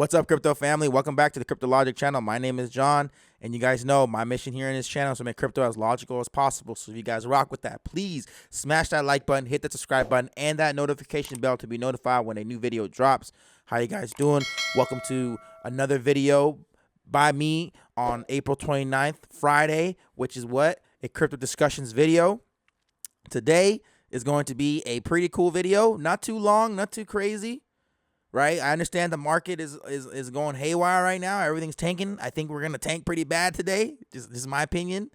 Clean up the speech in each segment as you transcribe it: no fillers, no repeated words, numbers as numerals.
What's up, crypto family? Welcome back to the Cryptologic channel. My name is John, and you guys know my mission here in this channel is to make crypto as logical as possible. So if you guys rock with that, please smash that like button, hit that subscribe button, and that notification bell to be notified when a new video drops. How you guys doing? Welcome to another video by me on April 29th, Friday, which is what? A crypto discussions video. Today is going to be a pretty cool video. Not too long, not too crazy. Right, I understand the market is going haywire right now. Everything's tanking. I think we're gonna tank pretty bad today. This is my opinion.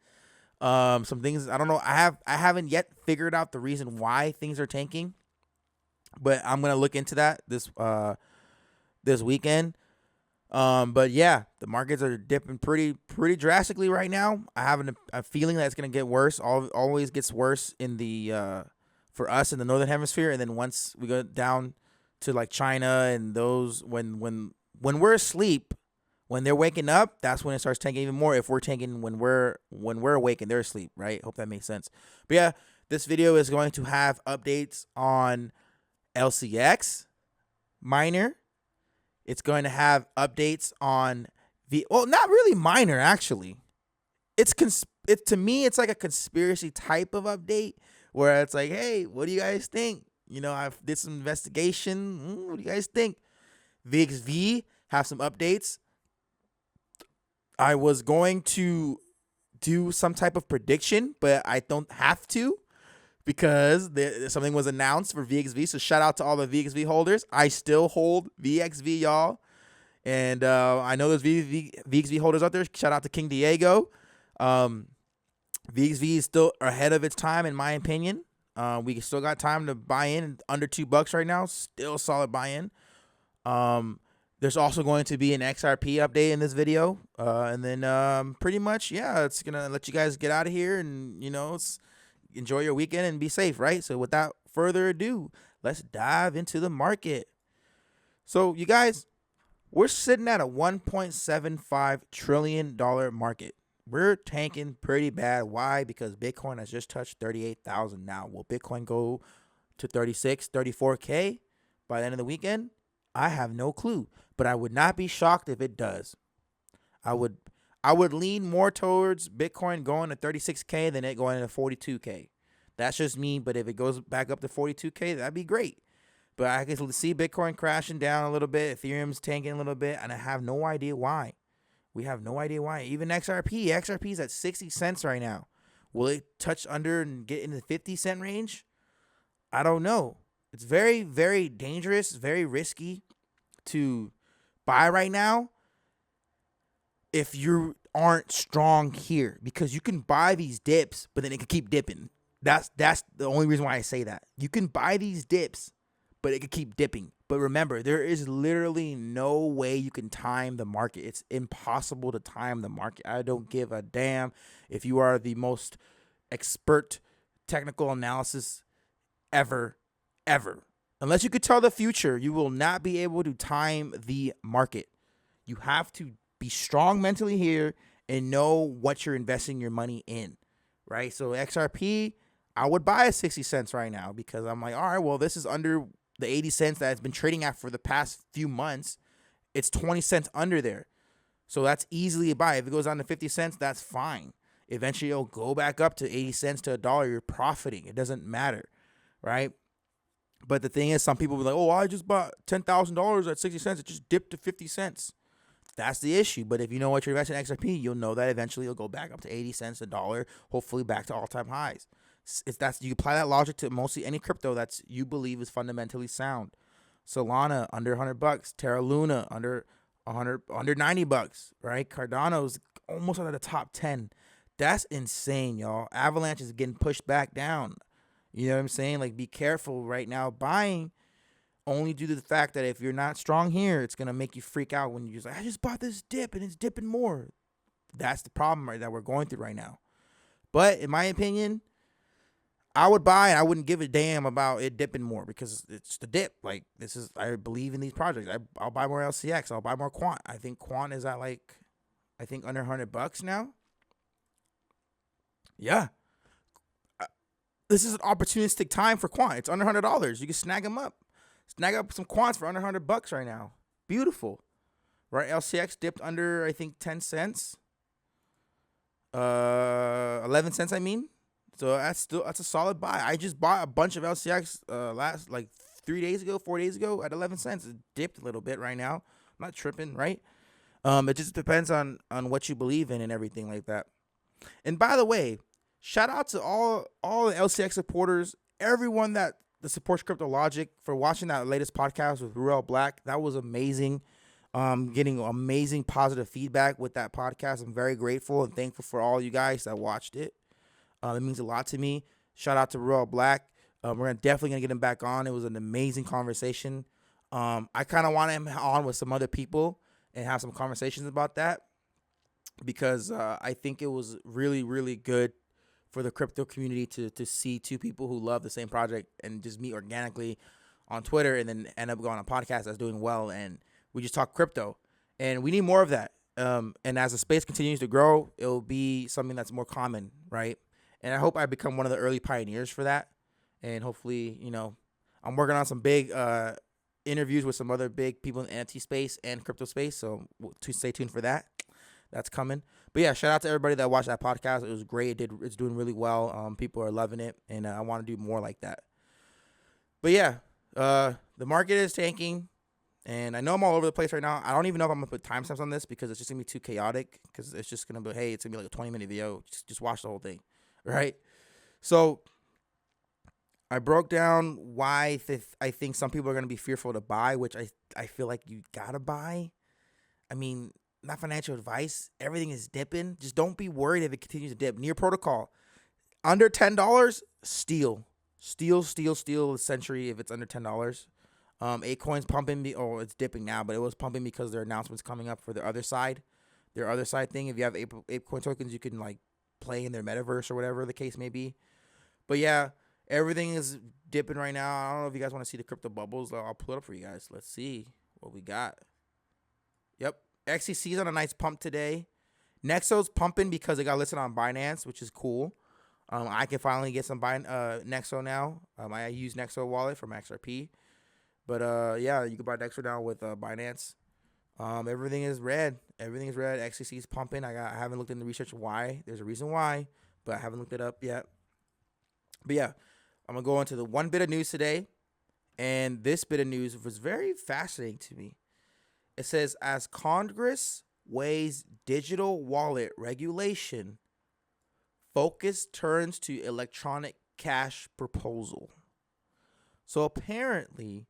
Some things I don't know. I haven't yet figured out the reason why things are tanking, but I'm gonna look into that this weekend. But yeah, the markets are dipping pretty drastically right now. I have a feeling that it's gonna get worse. Always gets worse in the for us in the northern hemisphere, and then once we go down to like China and those when we're asleep, when they're waking up, that's when it starts tanking even more. If we're tanking when we're awake and they're asleep, right? Hope that makes sense. But yeah, this video is going to have updates on LCX miner. It's going to have updates on not really miner actually. To me it's like a conspiracy type of update where it's like, hey, what do you guys think? You know, I did some investigation. What do you guys think? Vxv have some updates. I was going to do some type of prediction, but I don't have to because something was announced for Vxv. So shout out to all the Vxv holders. I still hold Vxv, y'all. And I know there's Vxv holders out there. Shout out to King Diego. Vxv is still ahead of its time, in my opinion. We still got time to buy in under $2 right now. Still solid buy-in. There's also going to be an XRP update in this video. And then pretty much, yeah, it's going to let you guys get out of here and, you know, enjoy your weekend and be safe, right? So without further ado, let's dive into the market. So you guys, we're sitting at a $1.75 trillion market. We're tanking pretty bad. Why? Because Bitcoin has just touched 38,000 now. Will Bitcoin go to 36, 34K by the end of the weekend? I have no clue, but I would not be shocked if it does. I would lean more towards Bitcoin going to 36K than it going to 42K. That's just me, but if it goes back up to 42K, that'd be great. But I can see Bitcoin crashing down a little bit, Ethereum's tanking a little bit, and I have no idea why. We have no idea why. Even XRP is at 60 cents right now. Will it touch under and get into the 50-cent range? I don't know. It's very, very dangerous, very risky to buy right now if you aren't strong here, because you can buy these dips, but then it can keep dipping. That's the only reason why I say that. You can buy these dips, but it can keep dipping. But remember, there is literally no way you can time the market. It's impossible to time the market. I don't give a damn if you are the most expert technical analysis ever. Unless you could tell the future, you will not be able to time the market. You have to be strong mentally here and know what you're investing your money in, right? So XRP, I would buy at 60 cents right now because I'm like, all right, well, this is under the 80 cents that it's been trading at for the past few months. It's 20 cents under there. So that's easily a buy. If it goes down to 50 cents, that's fine. Eventually it'll go back up to 80 cents to $1. You're profiting. It doesn't matter, right? But the thing is, some people will be like, oh, I just bought $10,000 at 60 cents. It just dipped to 50 cents. That's the issue. But if you know what you're investing in XRP, you'll know that eventually it'll go back up to 80 cents, $1, hopefully back to all-time highs. You apply that logic to mostly any crypto that's you believe is fundamentally sound. Solana under $100, Terra Luna under $90, right? Cardano's almost out of the top 10. That's insane, y'all. Avalanche is getting pushed back down. You know what I'm saying? Like, be careful right now buying, only due to the fact that if you're not strong here, it's gonna make you freak out when you're just like, I just bought this dip and it's dipping more. That's the problem that we're going through right now. But in my opinion, I would buy and I wouldn't give a damn about it dipping more because it's the dip. Like, I believe in these projects. I'll buy more LCX. I'll buy more Quant. I think Quant is at under $100 now. Yeah. This is an opportunistic time for Quant. It's under $100. You can snag them up. Snag up some Quants for under $100 right now. Beautiful. right? LCX dipped under, I think, 10 cents. 11 cents, I mean. So that's a solid buy. I just bought a bunch of LCX last like 3 days ago, 4 days ago at 11 cents. It dipped a little bit right now. I'm not tripping, right? It just depends on what you believe in and everything like that. And by the way, shout out to all the LCX supporters, everyone that supports cryptologic, for watching that latest podcast with Ruel Black. That was amazing. Getting amazing positive feedback with that podcast. I'm very grateful and thankful for all you guys that watched it. It means a lot to me. Shout out to Ruel Black. We're definitely gonna get him back on. It was an amazing conversation. I kind of want him on with some other people and have some conversations about that, because I think it was really, really good for the crypto community to see two people who love the same project and just meet organically on Twitter and then end up going on a podcast that's doing well, and we just talk crypto. And we need more of that. And as the space continues to grow, it'll be something that's more common, right? And I hope I become one of the early pioneers for that. And hopefully, I'm working on some big interviews with some other big people in the NFT space and crypto space. So stay tuned for that. That's coming. But yeah, shout out to everybody that watched that podcast. It was great. It's doing really well. People are loving it, and I want to do more like that. But yeah, the market is tanking, and I know I'm all over the place right now. I don't even know if I'm gonna put timestamps on this because it's just gonna be too chaotic. Because it's just gonna be, hey, it's gonna be like a 20-minute video. Just watch the whole thing, right? So I broke down why I think some people are gonna be fearful to buy, which I feel like you gotta buy. I mean, not financial advice. Everything is dipping. Just don't be worried if it continues to dip. Near protocol, under $10, steal the century if it's under $10. Apecoin's pumping. It's dipping now, but it was pumping because their announcement's coming up for their other side thing. If you have Apecoin tokens, you can like play in their metaverse or whatever the case may be. But yeah, everything is dipping right now. I don't know if you guys want to see the crypto bubbles. I'll pull it up for you guys. Let's see what we got. Yep. XCC's on a nice pump today. Nexo's pumping because it got listed on Binance, which is cool. I can finally get some Nexo now. I use Nexo wallet from XRP. But yeah, you can buy Nexo now with Binance. Everything is red. Everything is red. XCC is pumping. I haven't looked into research why. There's a reason why, but I haven't looked it up yet. But yeah, I'm going to go into the one bit of news today. And this bit of news was very fascinating to me. It says, as Congress weighs digital wallet regulation, focus turns to electronic cash proposal. So apparently,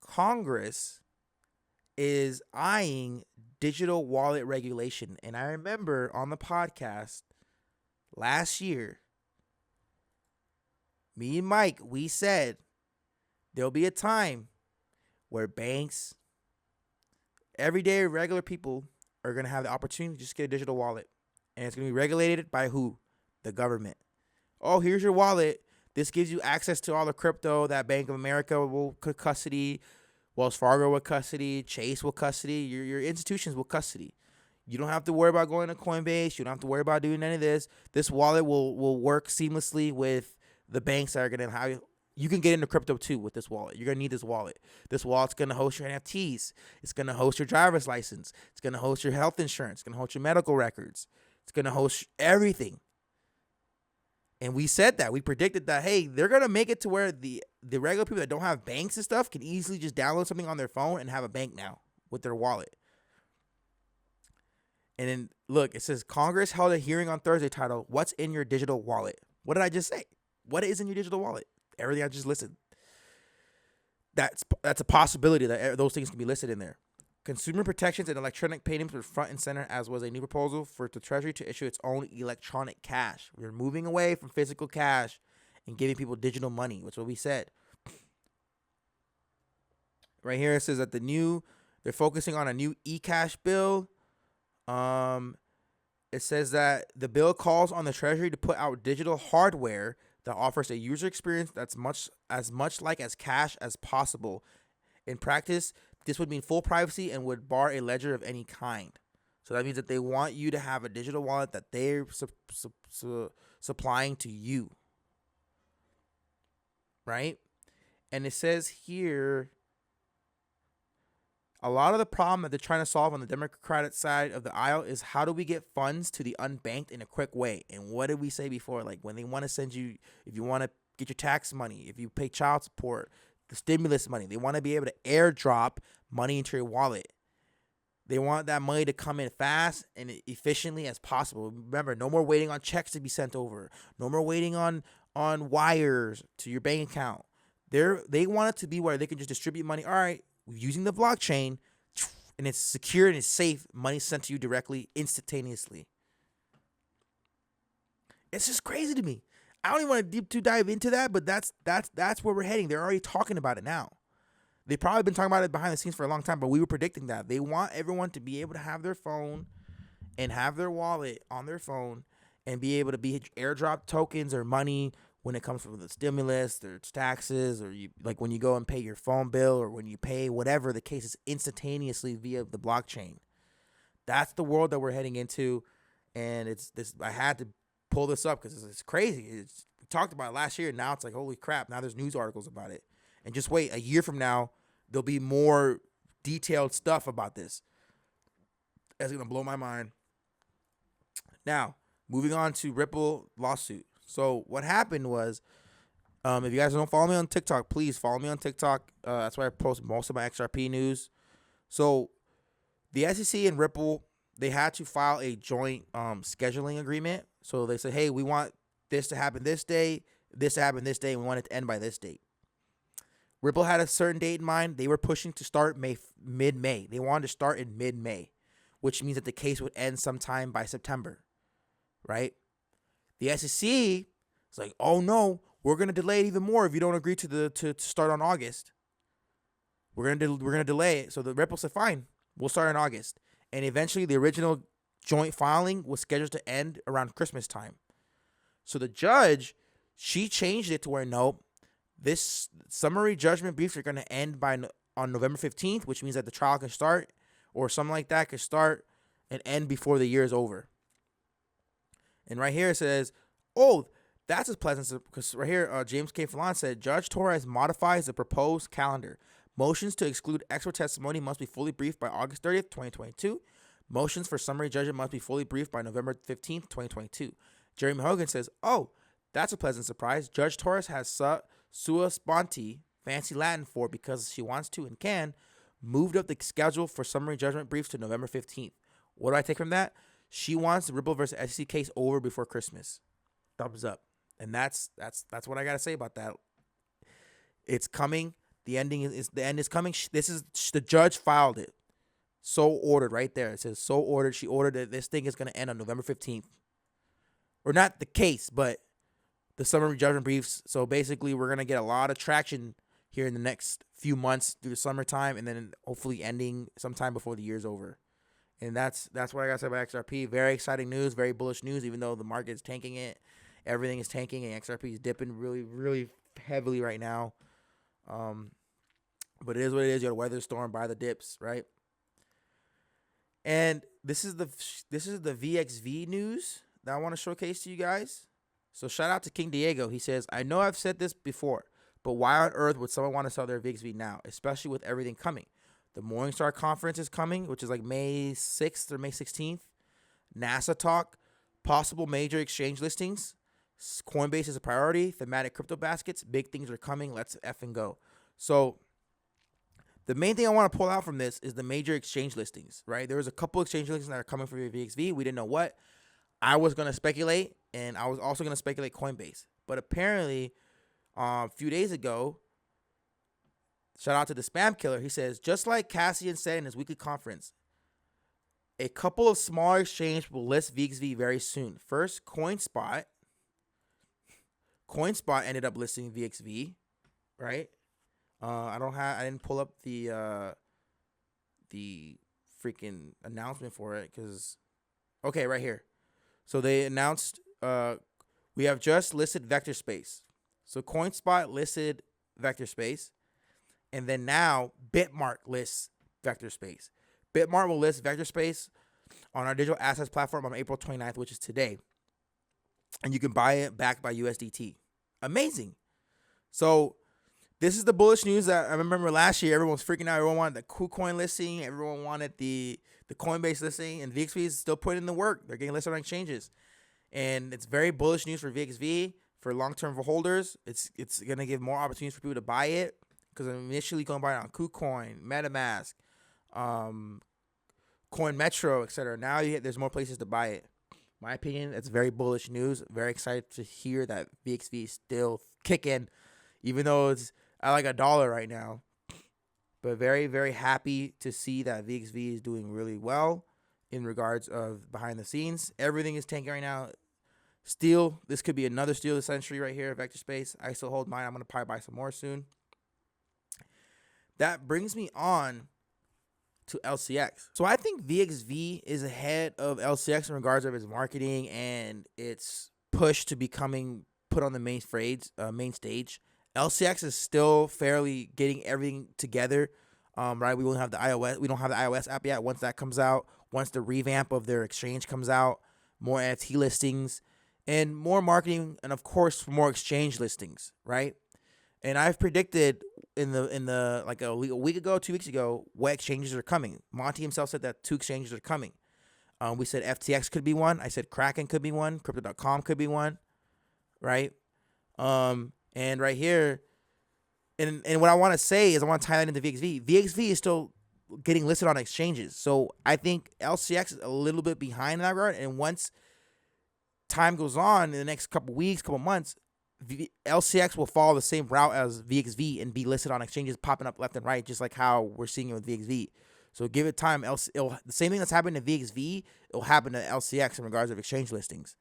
Congress is eyeing digital wallet regulation. And I remember on the podcast last year, me and Mike, we said there'll be a time where banks, everyday regular people are going to have the opportunity to just get a digital wallet. And it's going to be regulated by who? The government. Oh, here's your wallet. This gives you access to all the crypto that Bank of America will custody, Wells Fargo will custody, Chase will custody, your institutions will custody. You don't have to worry about going to Coinbase. You don't have to worry about doing any of this. This wallet will work seamlessly with the banks that are going to have you. You can get into crypto too with this wallet. You're going to need this wallet. This wallet's going to host your NFTs. It's going to host your driver's license. It's going to host your health insurance. It's going to host your medical records. It's going to host everything. And we said that. We predicted that, hey, they're going to make it to where the regular people that don't have banks and stuff can easily just download something on their phone and have a bank now with their wallet. And then, look, it says Congress held a hearing on Thursday titled, What's in Your Digital Wallet? What did I just say? What is in your digital wallet? Everything I just listed. That's a possibility that those things can be listed in there. Consumer protections and electronic payments were front and center, as was a new proposal for the Treasury to issue its own electronic cash. We're moving away from physical cash and giving people digital money, which is what we said. Right here it says that they're focusing on a new e-cash bill. It says that the bill calls on the Treasury to put out digital hardware that offers a user experience that's as much like as cash as possible. In practice, this would mean full privacy and would bar a ledger of any kind. So that means that they want you to have a digital wallet that they're supplying to you. Right? And it says here, A lot of the problem that they're trying to solve on the Democratic side of the aisle is how do we get funds to the unbanked in a quick way? And what did we say before? Like when they want to send you, if you want to get your tax money, if you pay child support, the stimulus money, they want to be able to airdrop money into your wallet. They want that money to come in fast and efficiently as possible. Remember, no more waiting on checks to be sent over. No more waiting on wires to your bank account. They want it to be where they can just distribute money. All right, using the blockchain, and it's secure and it's safe. Money sent to you directly, instantaneously. It's just crazy to me. I don't even want to dive into that, but that's where we're heading. They're already talking about it now. They've probably been talking about it behind the scenes for a long time, but we were predicting that. They want everyone to be able to have their phone and have their wallet on their phone and be able to be airdrop tokens or money when it comes from the stimulus, their taxes, or you like when you go and pay your phone bill or when you pay whatever the case is instantaneously via the blockchain. That's the world that we're heading into, and it's this. I had to pull this up because it's crazy. We talked about it last year, and now it's like holy crap! Now there's news articles about it. And just wait, a year from now, there'll be more detailed stuff about this. That's going to blow my mind. Now, moving on to Ripple lawsuit. So what happened was, if you guys don't follow me on TikTok, please follow me on TikTok. That's where I post most of my XRP news. So the SEC and Ripple, they had to file a joint scheduling agreement. So they said, hey, we want this to happen this day, this to happen this day, and we want it to end by this date. Ripple had a certain date in mind. They were pushing to start mid-May. They wanted to start in mid-May, which means that the case would end sometime by September, right? The SEC is like, oh no, we're gonna delay it even more if you don't agree to start on August. We're gonna delay it. So the Ripple said, fine, we'll start in August. And eventually, the original joint filing was scheduled to end around Christmas time. So the judge, she changed it to where no. This summary judgment briefs are going to end on November 15th, which means that the trial can start or something like that can start and end before the year is over. And right here it says, oh, that's a pleasant, because right here, James K. Fallon said, Judge Torres modifies the proposed calendar. Motions to exclude expert testimony must be fully briefed by August 30th, 2022. Motions for summary judgment must be fully briefed by November 15th, 2022. Jeremy Hogan says, oh, that's a pleasant surprise. Judge Torres has sua sponte, fancy Latin for because she wants to and can, moved up the schedule for summary judgment briefs to November 15th. What do I take from that? She wants the Ripple versus SEC case over before Christmas. Thumbs up. And that's what I got to say about that. It's coming. The end is coming. This is the judge filed it. So ordered right there. It says so ordered. She ordered that this thing is going to end on November 15th. Or not the case, but the summary judgment briefs. So basically, we're going to get a lot of traction here in the next few months through the summertime, and then hopefully ending sometime before the year's over. And that's what I got to say about XRP. Very exciting news, very bullish news, even though the market is tanking it. Everything is tanking, and XRP is dipping really, really heavily right now. But it is what it is. You got to weather the storm, buy the dips, right? And this is the VXV news that I want to showcase to you guys. So shout out to King Diego. He says, I know I've said this before, but why on earth would someone want to sell their VXV now, especially with everything coming? The Morningstar conference is coming, which is like May 6th or May 16th. NASA talk, possible major exchange listings. Coinbase is a priority. Thematic crypto baskets. Big things are coming. Let's effing go. So the main thing I want to pull out from this is the major exchange listings, right? There was a couple exchange listings that are coming for your VXV. We didn't know what. I was going to speculate, and I was also going to speculate Coinbase. But apparently, a few days ago, shout out to the spam killer. He says, just like Cassian said in his weekly conference, a couple of smaller exchanges will list VXV very soon. First, CoinSpot. CoinSpot ended up listing VXV, right? I didn't pull up the freaking announcement for it because, okay, right here. So they announced we have just listed Vector Space. So CoinSpot listed Vector Space, and then now Bitmart lists Vector Space. Bitmart will list Vector Space on our digital assets platform on April 29th, which is today. And you can buy it backed by USDT. Amazing. So this is the bullish news that I remember last year. Everyone was freaking out. Everyone wanted the KuCoin listing. Everyone wanted the Coinbase listing. And VXV is still putting in the work. They're getting listed on exchanges. And it's very bullish news for VXV, for long-term holders. It's going to give more opportunities for people to buy it. Because I'm initially going to buy it on KuCoin, MetaMask, Coin Metro, etc. Now there's more places to buy it. My opinion, it's very bullish news. Very excited to hear that VXV is still kicking, even though it's at like $1 right now. But very, very happy to see that VXV is doing really well in regards of behind the scenes. Everything is tanking right now. Steel, this could be another steal of the century right here, Vector Space. I still hold mine. I'm going to probably buy some more soon. That brings me on to LCX. So I think VXV is ahead of LCX in regards of its marketing and its push to becoming put on the main stage. LCX is still fairly getting everything together. Right, we don't have the iOS app yet. Once that comes out, once the revamp of their exchange comes out, more NFT listings and more marketing, and of course more exchange listings, right? And I've predicted in the like a week ago, 2 weeks ago, what exchanges are coming. Monty himself said that 2 exchanges are coming. We said FTX could be one. I said Kraken could be one. Crypto.com could be one, right? And right here, and what I want to say is I want to tie that into VXV. VXV is still getting listed on exchanges. So I think LCX is a little bit behind in that regard. And once time goes on in the next couple weeks, couple months, LCX will follow the same route as VXV and be listed on exchanges popping up left and right, just like how we're seeing it with VXV. So give it time. The same thing that's happening to VXV, it'll happen to LCX in regards of exchange listings.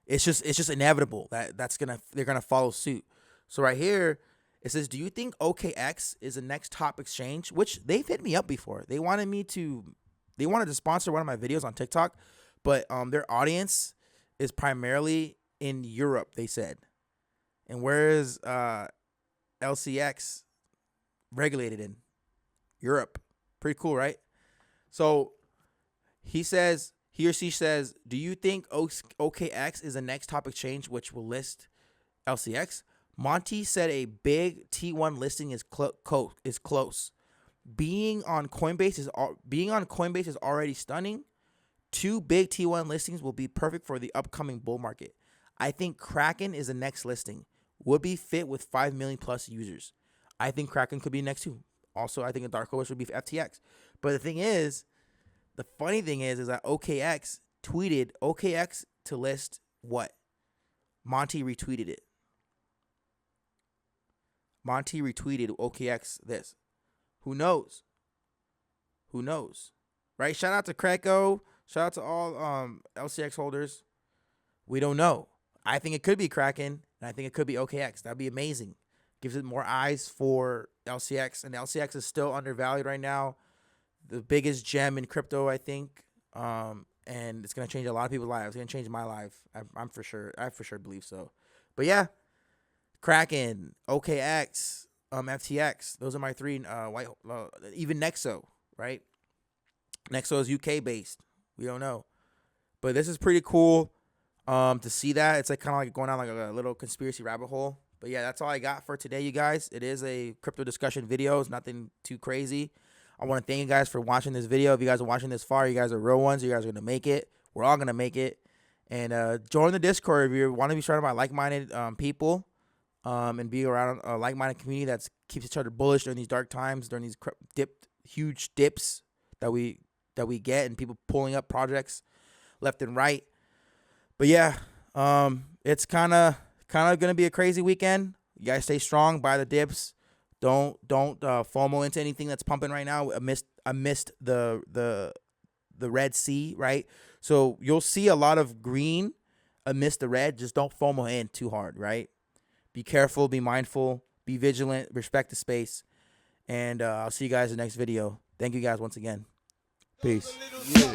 It's just inevitable that they're gonna follow suit. So right here, it says, do you think OKX is the next top exchange? Which they've hit me up before. They wanted to sponsor one of my videos on TikTok, but their audience is primarily in Europe, they said. And where is LCX regulated in? Europe. Pretty cool, right? So he or she says, do you think OKX is the next top exchange which will list LCX? Monty said a big T1 listing is close. Being on Coinbase is already stunning. 2 big T1 listings will be perfect for the upcoming bull market. I think Kraken is the next listing. Would be fit with 5 million plus users. I think Kraken could be next too. Also, I think a dark horse would be for FTX. But the funny thing is that OKX tweeted OKX to list what? Monty retweeted it. Monty retweeted OKX this. Who knows? Right? Shout out to Krakow. Shout out to all LCX holders. We don't know. I think it could be Kraken, and I think it could be OKX. That'd be amazing. Gives it more eyes for LCX, and LCX is still undervalued right now. The biggest gem in crypto, I think, and it's gonna change a lot of people's lives. It's gonna change my life. I for sure believe so. But yeah, Kraken, OKX, FTX. Those are my 3 even Nexo, right? Nexo is UK based. We don't know, but this is pretty cool to see that. It's like kind of like going down like a little conspiracy rabbit hole. But yeah, that's all I got for today, you guys. It is a crypto discussion video. It's nothing too crazy. I want to thank you guys for watching this video. If you guys are watching this far, you guys are real ones. You guys are going to make it. We're all going to make it. And join the Discord if you want to be surrounded by like-minded people and be around a like-minded community that keeps each other bullish during these dark times, during these huge dips that we get, and people pulling up projects left and right. But yeah, it's kind of gonna be a crazy weekend. You guys stay strong, buy the dips. Don't FOMO into anything that's pumping right now. Amidst the Red Sea, right? So you'll see a lot of green amidst the red. Just don't FOMO in too hard, right? Be careful, be mindful, be vigilant, respect the space, and I'll see you guys in the next video. Thank you guys once again. Peace. Yeah.